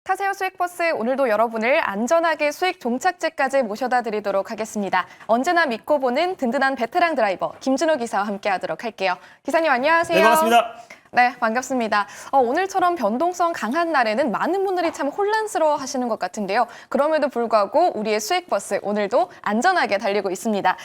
타세요 수익버스 오늘도 여러분을 안전하게 수익 종착지까지 모셔다 드리도록 하겠습니다. 언제나 믿고 보는 든든한 베테랑 드라이버 김준호 기사와 함께하도록 할게요. 기사님 안녕하세요. 네, 반갑습니다. 네, 반갑습니다. 오늘처럼 변동성 강한 날에는 많은 분들이 참 혼란스러워 하시는 것 같은데요. 그럼에도 불구하고 우리의 수익버스 오늘도 안전하게 달리고 있습니다.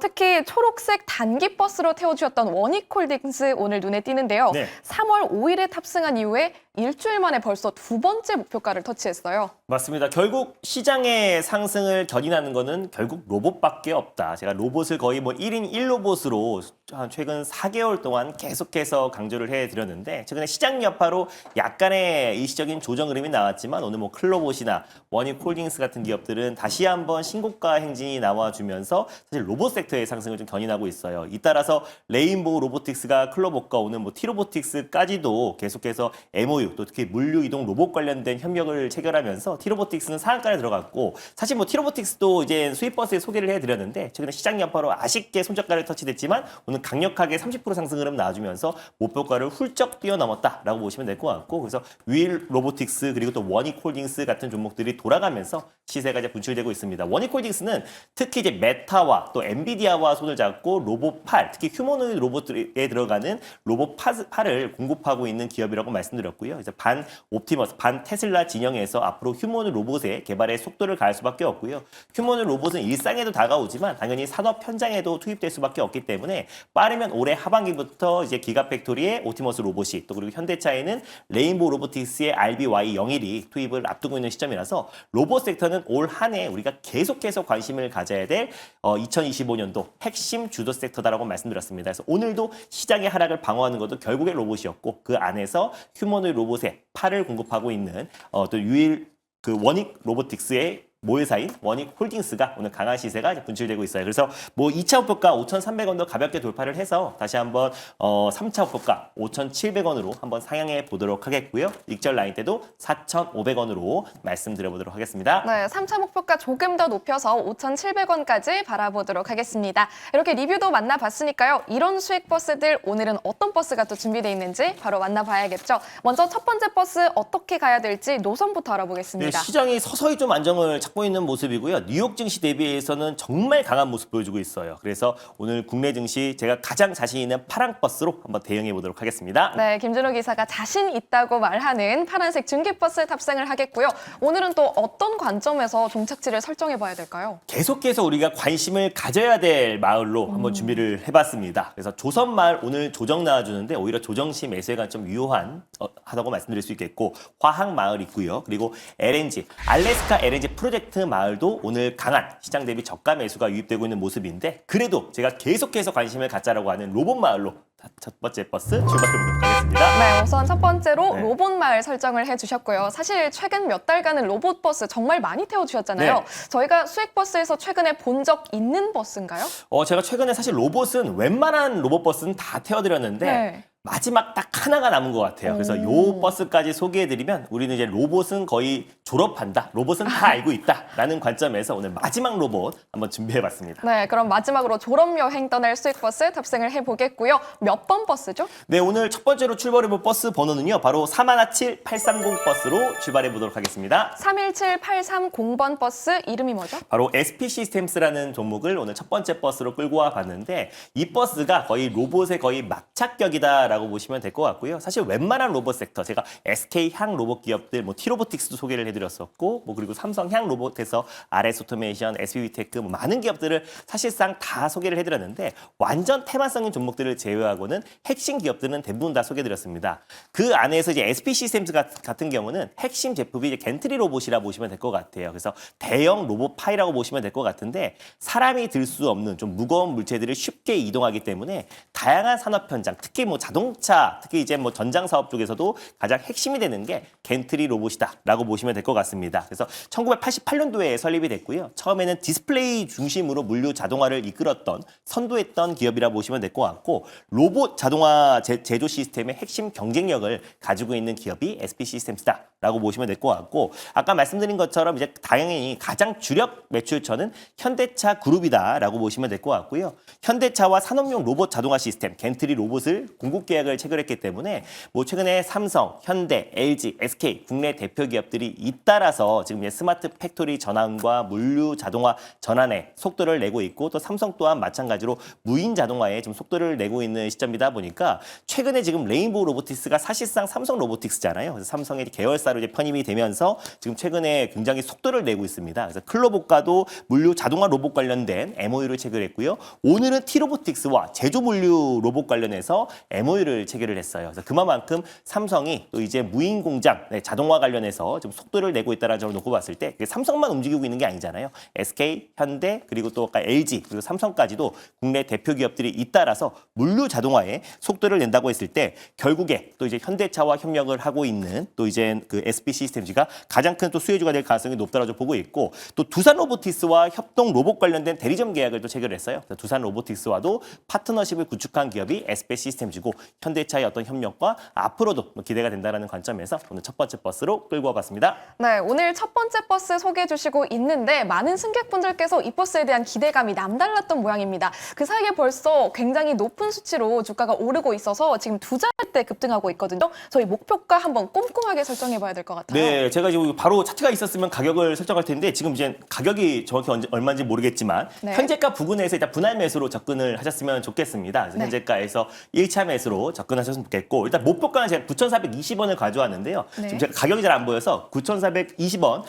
특히 초록색 단기 버스로 태워주셨던 원익홀딩스 오늘 눈에 띄는데요. 네. 3월 5일에 탑승한 이후에 일주일 만에 벌써 두 번째 목표가를 터치했어요. 맞습니다. 결국 시장의 상승을 견인하는 거는 결국 로봇밖에 없다. 제가 로봇을 거의 뭐 1인 1로봇으로 최근 4개월 동안 계속해서 강조를 해드렸는데 최근에 시장 여파로 약간의 일시적인 조정 흐름이 나왔지만 오늘 뭐 클로봇이나 원익홀딩스 같은 기업들은 다시 한번 신고가 행진이 나와주면서 사실 로봇 섹터의 상승을 좀 견인하고 있어요. 잇따라서 레인보우 로보틱스가 클로봇과 오늘 뭐 티로보틱스까지도 계속해서 MOU 또 특히 물류 이동 로봇 관련된 협력을 체결하면서 티로보틱스는 상한가에 들어갔고 사실 뭐 티로보틱스도 이제 수입버스에 소개를 해드렸는데 최근에 시장 여파로 아쉽게 손절가를 터치됐지만 오늘 강력하게 30% 상승 흐름 나와주면서 목표가를 훌쩍 뛰어넘었다라고 보시면 될 것 같고 그래서 윌 로보틱스 그리고 또 원익홀딩스 같은 종목들이 돌아가면서 시세가 이제 분출되고 있습니다. 원익홀딩스는 특히 이제 메타와 또 엔비디아와 손을 잡고 로봇팔 특히 휴머노이드 로봇에 들어가는 로봇팔을 공급하고 있는 기업이라고 말씀드렸고요. 그래서 반 옵티머스, 반 테슬라 진영에서 앞으로 휴머노 로봇의 개발에 속도를 가할 수밖에 없고요. 휴머노 로봇은 일상에도 다가오지만 당연히 산업 현장에도 투입될 수밖에 없기 때문에 빠르면 올해 하반기부터 이제 기가팩토리의 옵티머스 로봇이 또 그리고 현대차에는 레인보우 로보틱스의 RBY01이 투입을 앞두고 있는 시점이라서 로봇 섹터는 올 한 해 우리가 계속해서 관심을 가져야 될 2025년도 핵심 주도 섹터다라고 말씀드렸습니다. 그래서 오늘도 시장의 하락을 방어하는 것도 결국에 로봇이었고 그 안에서 휴머노이드 로봇의 팔을 공급하고 있는 또 유일 그 원익 로보틱스의 모회사인 원익홀딩스가 오늘 강한 시세가 이제 분출되고 있어요. 그래서 뭐 2차 목표가 5,300원도 가볍게 돌파를 해서 다시 한번 3차 목표가 5,700원으로 한번 상향해 보도록 하겠고요. 익절 라인 때도 4,500원으로 말씀드려보도록 하겠습니다. 네, 3차 목표가 조금 더 높여서 5,700원까지 바라보도록 하겠습니다. 이렇게 리뷰도 만나봤으니까요. 이런 수익 버스들 오늘은 어떤 버스가 또 준비되어 있는지 바로 만나봐야겠죠. 먼저 첫 번째 버스 어떻게 가야 될지 노선부터 알아보겠습니다. 네, 시장이 서서히 좀 안정을 찾고 있는 모습이고요. 뉴욕 증시 대비해서는 정말 강한 모습 보여주고 있어요. 그래서 오늘 국내 증시 제가 가장 자신 있는 파랑 버스로 한번 대응해 보도록 하겠습니다. 네, 김준호 기사가 자신 있다고 말하는 파란색 중계버스에 탑승을 하겠고요. 오늘은 또 어떤 관점에서 종착지를 설정해 봐야 될까요? 계속해서 우리가 관심을 가져야 될 마을로 한번 준비를 해봤습니다. 그래서 조선마을 오늘 조정 나와주는데 오히려 조정 시 매수가 좀 유효한 하다고 말씀드릴 수 있겠고 화학마을 있고요. 그리고 LNG, 알래스카 LNG 프로젝트 마을도 오늘 강한 시장 대비 저가 매수가 유입되고 있는 모습인데 그래도 제가 계속해서 관심을 갖자라고 하는 로봇 마을로 첫 번째 버스 출발해보도록 하겠습니다. 네, 우선 첫 번째로 네. 로봇 마을 설정을 해주셨고요. 사실 최근 몇 달간은 로봇 버스 정말 많이 태워주셨잖아요. 네. 저희가 수익 버스에서 최근에 본 적 있는 버스인가요? 제가 최근에 사실 로봇은 웬만한 로봇 버스는 다 태워드렸는데 네. 마지막 딱 하나가 남은 것 같아요. 그래서 요 버스까지 소개해드리면 우리는 이제 로봇은 거의 졸업한다. 로봇은 다 알고 있다라는 관점에서 오늘 마지막 로봇 한번 준비해봤습니다. 네, 그럼 마지막으로 졸업여행 떠날 수익 버스 탑승을 해보겠고요. 몇 번 버스죠? 네, 오늘 첫 번째로 출발해볼 버스 번호는요. 바로 417830 버스로 출발해보도록 하겠습니다. 317830번 버스 이름이 뭐죠? 바로 SP 시스템스라는 종목을 오늘 첫 번째 버스로 끌고 와 봤는데 이 버스가 거의 로봇의 거의 막착격이다라고 보시면 될 것 같고요. 사실 웬만한 로봇 섹터 제가 SK향 로봇 기업들 뭐 티로보틱스도 소개를 해드렸었고 뭐 그리고 삼성향 로봇에서 RS 오토메이션, SBTech 뭐 많은 기업들을 사실상 다 소개를 해드렸는데 완전 테마성인 종목들을 제외하고는 핵심 기업들은 대부분 다 소개해드렸습니다. 그 안에서 이제 SP 시스템스 같은 경우는 핵심 제품이 이제 겐트리 로봇이라 보시면 될 것 같아요. 그래서 대형 로봇 파이라고 보시면 될 것 같은데 사람이 들 수 없는 좀 무거운 물체들을 쉽게 이동하기 때문에 다양한 산업 현장, 특히 뭐 자동차, 특히 이제 뭐 전장 사업 쪽에서도 가장 핵심이 되는 게 겐트리 로봇이다라고 보시면 될 것 같습니다. 그래서 1988년도에 설립이 됐고요. 처음에는 디스플레이 중심으로 물류 자동화를 이끌었던 선도했던 기업이라 보시면 될 것 같고 로봇 자동화 제조 시스템의 핵심 경쟁력을 가지고 있는 기업이 SP 시스템스다. 있다라고 보시면 될 것 같고 아까 말씀드린 것처럼 이제 당연히 가장 주력 매출처는 현대차 그룹이다라고 보시면 될 것 같고요. 현대차와 산업용 로봇 자동화 시스템 겐트리 로봇을 공급 계약을 체결했기 때문에 뭐 최근에 삼성, 현대, LG, SK 국내 대표 기업들이 잇따라서 지금 이제 스마트 팩토리 전환과 물류 자동화 전환에 속도를 내고 있고 또 삼성 또한 마찬가지로 무인 자동화에 지금 속도를 내고 있는 시점이다 보니까 최근에 지금 레인보우 로보틱스가 사실상 삼성 로보틱스잖아요. 그래서 삼성의 계열사로 이제 편입이 되면서 지금 최근에 굉장히 속도를 내고 있습니다. 그래서 클로봇과도 물류 자동화 로봇 관련된 MOU를 체결했고요. 오늘은 T로보틱스와 제조 물류 로봇 관련해서 MOU를 체결을 했어요. 그래서 그만큼 삼성이 또 이제 무인 공장 자동화 관련해서 좀 속도를 내고 있다라는 점을 놓고 봤을 때 삼성만 움직이고 있는 게 아니잖아요. SK, 현대 그리고 또 아까 LG 그리고 삼성까지도 국내 대표 기업들이 잇따라서 물류 자동화에 속도를 낸다고 했을 때 결국에 또 이제 현대차와 협력을 하고 있는 또 이제 그 SP 시스템즈가 가장 큰 또 수혜주가 될 가능성이 높다라고 보고 있고 또 두산 로보틱스와 협동 로봇 관련된 대리점 계약을 또 체결했어요. 두산 로보틱스와도 파트너십을 구축한 기업이 SP 시스템즈고 현대차의 어떤 협력과 앞으로도 기대가 된다는 관점에서 오늘 첫 번째 버스로 끌고 와봤습니다. 네, 오늘 첫 번째 버스 소개해 주시고 있는데 많은 승객분들께서 이 버스에 대한 기대감이 남달랐던 모양입니다. 그 사이에 벌써 굉장히 높은 수치로 주가가 오르고 있어서 지금 두 자릿대 급등하고 있거든요. 저희 목표가 한번 꼼꼼하게 설정해 봐야 될 것 같아요. 네, 제가 지금 바로 차트가 있었으면 가격을 설정할 텐데 지금 이제 가격이 정확히 얼마인지 모르겠지만 네. 현재가 부근에서 일단 분할 매수로 접근을 하셨으면 좋겠습니다. 그래서 네. 현재가에서 1차 매수로 접근하셨으면 좋겠고 일단 목표가는 제가 9,420원을 가져왔는데요. 네. 지금 제가 가격이 잘 안 보여서 9,420원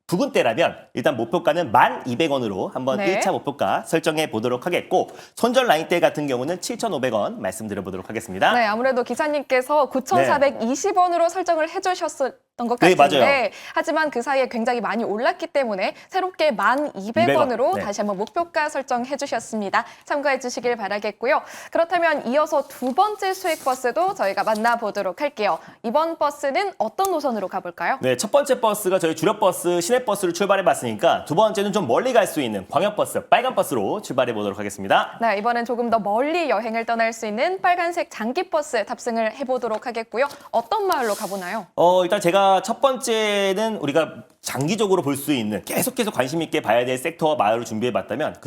부근대라면 일단 목표가는 1,200원으로 한번 네. 1차 목표가 설정해 보도록 하겠고 손절 라인대 같은 경우는 7,500원 말씀드려 보도록 하겠습니다. 네, 아무래도 기사님께서 9,420원으로 설정을 해주셨던 것 네, 같은데 맞아요. 하지만 그 사이에 굉장히 많이 올랐기 때문에 새롭게 1,200원으로 네. 다시 한번 목표가 설정해 주셨습니다. 참고해 주시길 바라겠고요. 그렇다면 이어서 두 번째 수익 버스도 저희가 만나보도록 할게요. 이번 버스는 어떤 노선으로 가볼까요? 네, 첫 번째 버스가 저희 주력 버스, 시내버스를 출발해 봤으니까 두 번째는 좀 멀리 갈 수 있는 광역버스, 빨간 버스로 출발해 보도록 하겠습니다. 네, 이번엔 조금 더 멀리 여행을 떠날 수 있는 빨간색 장기버스 탑승을 해보도록 하겠고요. 어떤 마을로 가보나요? 일단 제가 첫 번째는 우리가 장기적으로 볼 수 있는 계속해서 관심 있게 봐야 될 섹터와 마을을 준비해 봤다면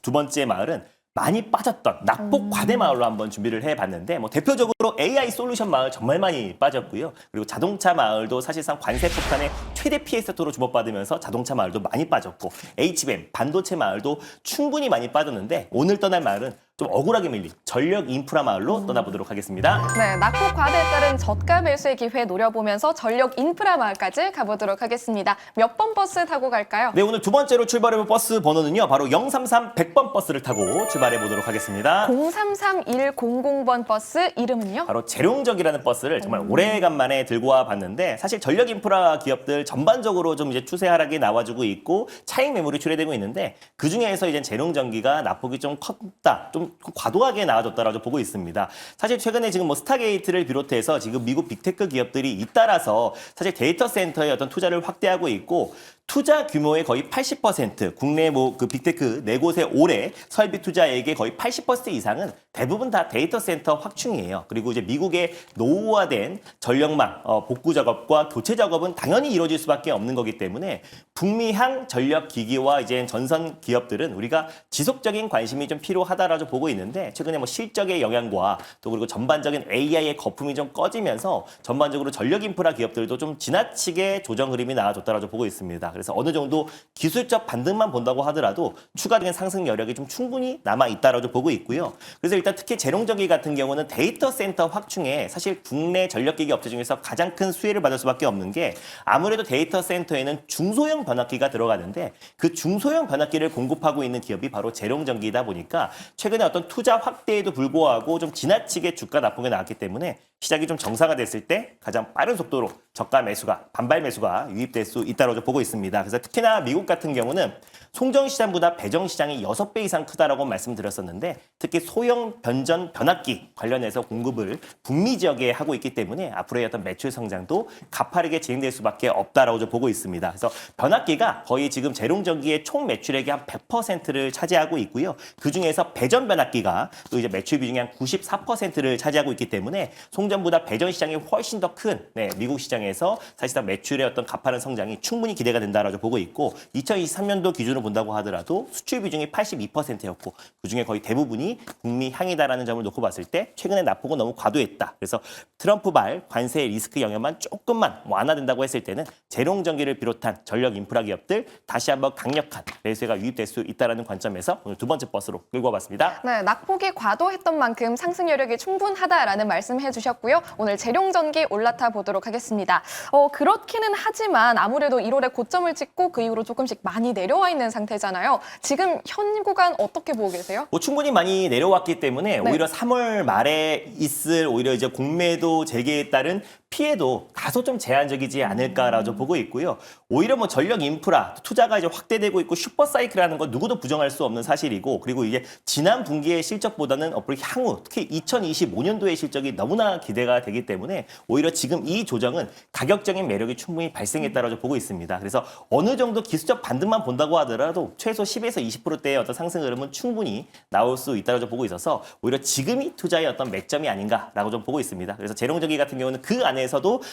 두 번째 마을은 많이 빠졌던 낙폭 과대 마을로 한번 준비를 해봤는데 뭐 대표적으로 AI 솔루션 마을 정말 많이 빠졌고요. 그리고 자동차 마을도 사실상 관세 폭탄의 최대 피해 섹터로 주목받으면서 자동차 마을도 많이 빠졌고 HBM 반도체 마을도 충분히 많이 빠졌는데 오늘 떠날 마을은 좀 억울하게 밀린 전력 인프라 마을로 떠나보도록 하겠습니다. 네, 낙폭 과대에 따른 저가 매수의 기회 노려보면서 전력 인프라 마을까지 가보도록 하겠습니다. 몇 번 버스 타고 갈까요? 네, 오늘 두 번째로 출발해볼 버스 번호는요. 바로 033 100번 버스를 타고 출발해 보도록 하겠습니다. 033100번 버스 이름은요? 바로 재룡적이라는 버스를 정말 오래간만에 들고 와 봤는데 사실 전력 인프라 기업들 전반적으로 좀 이제 추세 하락이 나와주고 있고 차익 매물이 출회되고 있는데 그 중에서 이제 재룡전기가 낙폭이 좀 컸다, 좀 과도하게 나와줬다라고 보고 있습니다. 사실 최근에 지금 뭐 스타게이트를 비롯해서 지금 미국 빅테크 기업들이 잇따라서 사실 데이터 센터의 어떤 투자를 확대하고 있고 투자 규모의 거의 80% 국내 뭐 그 빅테크 네 곳의 올해 설비 투자액의 거의 80% 이상은 대부분 다 데이터 센터 확충이에요. 그리고 이제 미국의 노후화된 전력망 복구 작업과 교체 작업은 당연히 이루어질 수밖에 없는 거기 때문에 북미향 전력 기기와 이제 전선 기업들은 우리가 지속적인 관심이 좀 필요하다라고 보고 있는데 최근에 뭐 실적의 영향과 또 그리고 전반적인 AI의 거품이 좀 꺼지면서 전반적으로 전력 인프라 기업들도 좀 지나치게 조정 흐름이 나와줬다라고 보고 있습니다. 그래서 어느 정도 기술적 반등만 본다고 하더라도 추가적인 상승 여력이 좀 충분히 남아 있다라고 보고 있고요. 그래서 일단 특히 재룡전기 같은 경우는 데이터 센터 확충에 사실 국내 전력기기 업체 중에서 가장 큰 수혜를 받을 수밖에 없는 게 아무래도 데이터 센터에는 중소형 변압기가 들어가는데 그 중소형 변압기를 공급하고 있는 기업이 바로 재룡전기이다 보니까 최근에 어떤 투자 확대에도 불구하고 좀 지나치게 주가 낙폭이 나왔기 때문에 시작이 좀 정상화됐을 때 가장 빠른 속도로 저가 매수가, 반발 매수가 유입될 수 있다고 보고 있습니다. 그래서 특히나 미국 같은 경우는 송정 시장보다 배정 시장이 6배 이상 크다라고 말씀드렸었는데 특히 소형 변전 변압기 관련해서 공급을 북미 지역에 하고 있기 때문에 앞으로의 어떤 매출 성장도 가파르게 진행될 수밖에 없다라고 보고 있습니다. 그래서 변압기가 거의 지금 재룡전기의 총 매출액의 한 100%를 차지하고 있고요. 그 중에서 배전 변압기가 또 이제 매출 비중의 한 94%를 차지하고 있기 때문에 송정 재정전보다 배전 시장이 훨씬 더 큰 미국 시장에서 사실상 매출의 어떤 가파른 성장이 충분히 기대가 된다라고 보고 있고 2023년도 기준으로 본다고 하더라도 수출 비중이 82%였고 그중에 거의 대부분이 북미 향이다라는 점을 놓고 봤을 때 최근에 납폭은 너무 과도했다. 그래서 트럼프발 관세 리스크 영향만 조금만 완화된다고 했을 때는 재롱전기를 비롯한 전력 인프라 기업들 다시 한번 강력한 매수세가 유입될 수 있다는 관점에서 오늘 두 번째 버스로 끌고 와봤습니다. 네, 낙폭이 과도했던 만큼 상승 여력이 충분하다라는 말씀해 주셨고요. 오늘 재룡전기 올라타 보도록 하겠습니다. 그렇기는 하지만 아무래도 1월에 고점을 찍고 그 이후로 조금씩 많이 내려와 있는 상태잖아요. 지금 현 구간 어떻게 보고 계세요? 충분히 많이 내려왔기 때문에 네. 오히려 3월 말에 있을 오히려 이제 공매도 재개에 따른 피해도 다소 좀 제한적이지 않을까라고 좀 보고 있고요. 오히려 뭐 전력 인프라 투자가 이제 확대되고 있고 슈퍼 사이클이라는 건 누구도 부정할 수 없는 사실이고 그리고 이게 지난 분기의 실적보다는 앞으로 향후 특히 2025년도의 실적이 너무나 기대가 되기 때문에 오히려 지금 이 조정은 가격적인 매력이 충분히 발생했다라고 보고 있습니다. 그래서 어느 정도 기술적 반등만 본다고 하더라도 최소 10에서 20%대의 어떤 상승 흐름은 충분히 나올 수 있다고 보고 있어서 오히려 지금이 투자의 어떤 맥점이 아닌가라고 좀 보고 있습니다. 그래서 재롱전기 같은 경우는 그 안에서도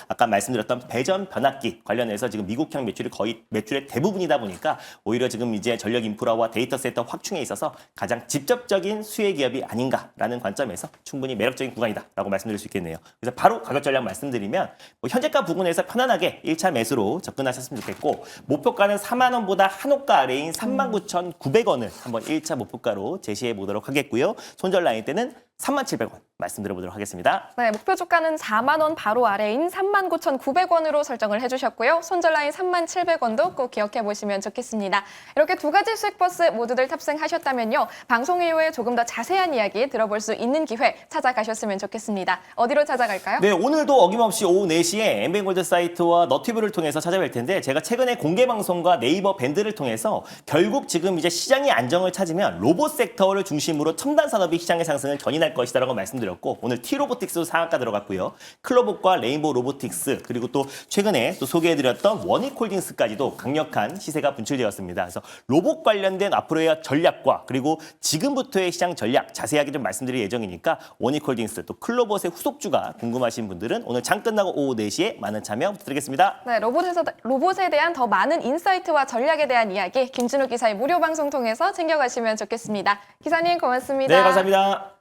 아까 말씀드렸던 배전 변압기 관련해서 지금 미국향 매출이 거의 매출의 대부분이다 보니까 오히려 지금 이제 전력 인프라와 데이터 센터 확충에 있어서 가장 직접적인 수혜 기업이 아닌가라는 관점에서 충분히 매력적인 구간이다라고 말씀드릴 수 있겠네요. 그래서 바로 가격 전략 말씀드리면 현재가 부근에서 편안하게 1차 매수로 접근하셨으면 좋겠고 목표가는 4만 원보다 한 호가 아래인 39,900원을 한번 1차 목표가로 제시해 보도록 하겠고요. 손절 라인 때는 37,000원 말씀드려보도록 하겠습니다. 네, 목표 주가는 4만 원 바로 아래인 39,900원으로 설정을 해주셨고요. 손절 라인 37,000원도 꼭 기억해 보시면 좋겠습니다. 이렇게 두 가지 수익 버스 모두들 탑승하셨다면요. 방송 이후에 조금 더 자세한 이야기 들어볼 수 있는 기회 찾아가셨으면 좋겠습니다. 어디로 찾아갈까요? 네, 오늘도 어김없이 오후 4시에 엠뱅골드 사이트와 너튜브를 통해서 찾아뵐 텐데 제가 최근에 공개 방송과 네이버 밴드를 통해서 결국 지금 이제 시장이 안정을 찾으면 로봇 섹터를 중심으로 첨단 산업이 시장의 상승을 견인할 것이다라고 말씀드렸고 오늘 T로보틱스도 상한가 들어갔고요. 클로봇과 레인보우 로보틱스 그리고 또 최근에 또 소개해드렸던 원익홀딩스까지도 강력한 시세가 분출되었습니다. 그래서 로봇 관련된 앞으로의 전략과 그리고 지금부터의 시장 전략 자세하게 좀 말씀드릴 예정이니까 원익홀딩스 또 클로봇의 후속주가 궁금하신 분들은 오늘 장 끝나고 오후 4시에 많은 참여 부탁드리겠습니다. 네, 로봇에 대한 더 많은 인사이트와 전략에 대한 이야기 김진우 기사의 무료 방송 통해서 챙겨가시면 좋겠습니다. 기사님 고맙습니다. 네, 감사합니다.